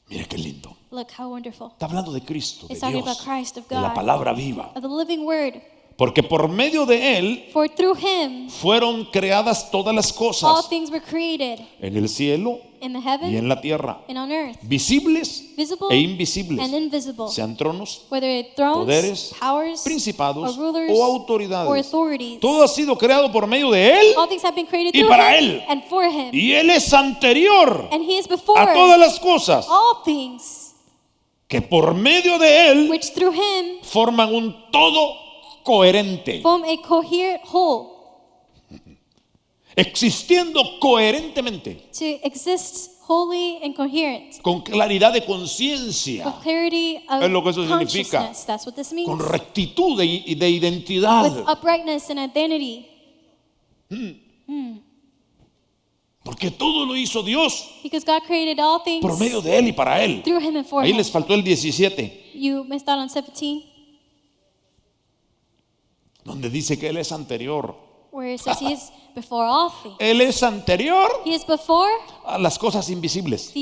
Mire qué lindo. Look how wonderful. Está hablando de Cristo, de It's talking Dios, about Christ, of de la God, palabra viva. of the living word. Porque por medio de él For through him fueron creadas todas las all cosas things were created, en el cielo in the y heaven en la tierra, and on earth, visibles visible e invisibles, and invisible, sean tronos, whether thrones, poderes, powers, principados or rulers, o or autoridades. authorities. Todo ha sido creado por medio de él All things have been created y through para him él. and for him. Y él es anterior And he is before a todas las cosas, all things, que por medio de él which through him forman un todo coherente, form a coherent whole, existiendo coherentemente, to exist wholly and coherent, con claridad de conciencia, with clarity of Es lo que eso significa. consciousness. That's what this means. con rectitud de identidad. With uprightness and identity. Porque todo lo hizo Dios Because God created all things por medio de él y para él. through him and for Ahí him. les faltó el 17, You missed out on 17, donde dice que él es anterior. where it says he is before all things. Él es anterior He is before a las cosas invisibles the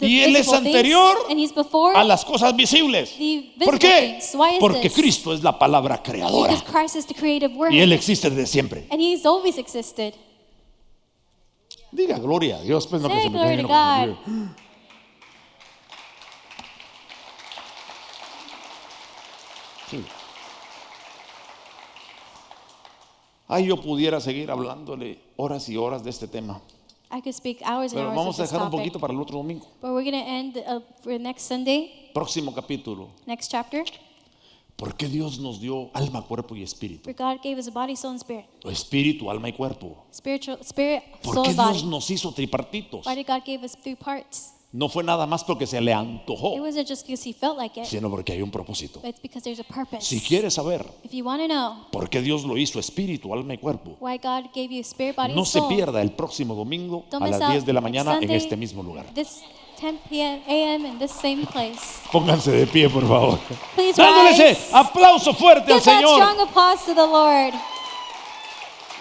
Y él es visible anterior things, and he's before a las cosas visibles. the ¿Por visible qué? things. Why is Porque this? Cristo es la palabra creadora Because Christ is the creative word, y él existe desde siempre. and he's always existed. Diga gloria a Dios, pues no que Say se me glory cae to uno God. conmigo. Sí. Ay, yo pudiera seguir hablándole horas y horas de este tema, I could speak hours and pero hours vamos of a this dejar un topic, poquito para el otro domingo. but we're going to end for next Sunday, Próximo capítulo. next chapter. ¿Por qué Dios nos dio alma, cuerpo y espíritu? For God gave us a body, soul, and spirit. O espíritu, alma y cuerpo. Spirit, ¿Por soul, qué and Dios body. nos hizo tripartitos? Why did God give us 3 parts? No fue nada más porque se le It antojó, wasn't just because he felt like it, sino porque hay un propósito. but it's because there's a purpose. Si quieres saber If you want to know por qué Dios lo hizo espíritu, alma y cuerpo, why God gave you spirit, body, no and se soul, pierda el próximo domingo don't a miss las out 10 de la next mañana en Sunday, este mismo lugar. This 10 a.m. in this same place. Pónganse de pie, por favor. Please Dándole ese rise. aplauso fuerte al Give that Señor. strong applause to the Lord.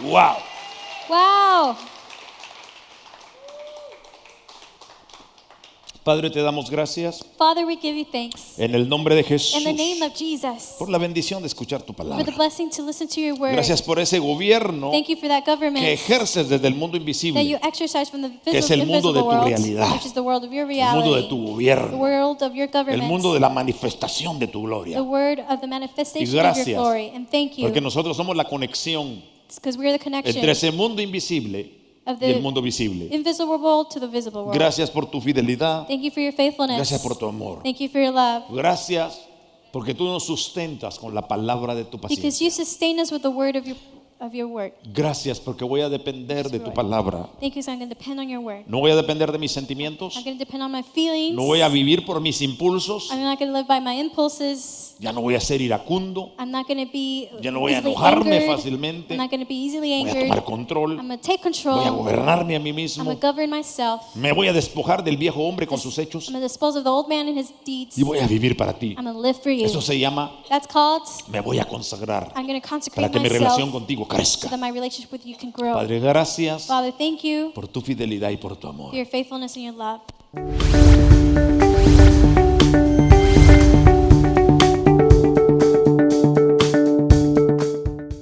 Wow. Wow. Padre, te damos gracias Father, we give you thanks en el nombre de Jesús in the name of Jesus por la bendición de escuchar tu for the palabra. blessing to listen to your word. Gracias por ese gobierno Thank you for that government que ejerces desde el mundo that you invisible, exercise from the que es el mundo de invisible tu world, realidad, which is the world of your el mundo de reality, tu the gobierno, world of your el government, mundo de la manifestación de tu the gloria. word of the manifestation of gracias, your glory. And thank you, Porque nosotros somos la conexión because we're the connection entre ese mundo invisible of y el the mundo visible. invisible world to the visible world. Gracias por tu fidelidad. Thank you for your faithfulness. Gracias por tu amor. Thank you for your love. Gracias porque tú nos sustentas con la palabra de tu Because paciencia. you sustain us with the word of your word. Gracias porque voy a depender de tu palabra. Thank you, so I'm going to depend on your word. No voy a depender de mis sentimientos. I'm going to depend on my feelings. No voy a vivir por mis impulsos. I'm not going to live by my impulses. Ya no voy a ser iracundo. I'm not going to be Ya no voy a easily enojarme angered. fácilmente. I'm not going to be easily Voy a angered. tomar control. I'm going to take control. Voy a gobernarme a mí I'm mismo. going to govern myself. Me voy a despojar del viejo hombre con sus hechos I'm going to dispose of the old man and his deeds. y voy a vivir para ti. I'm going to live for you. Eso se llama That's called me voy a consagrar I'm going to para consecrate que mi relación myself contigo so crezca. that my relationship with you can grow. Padre, gracias Father, thank you por tu fidelidad y por tu amor. for your faithfulness and your love.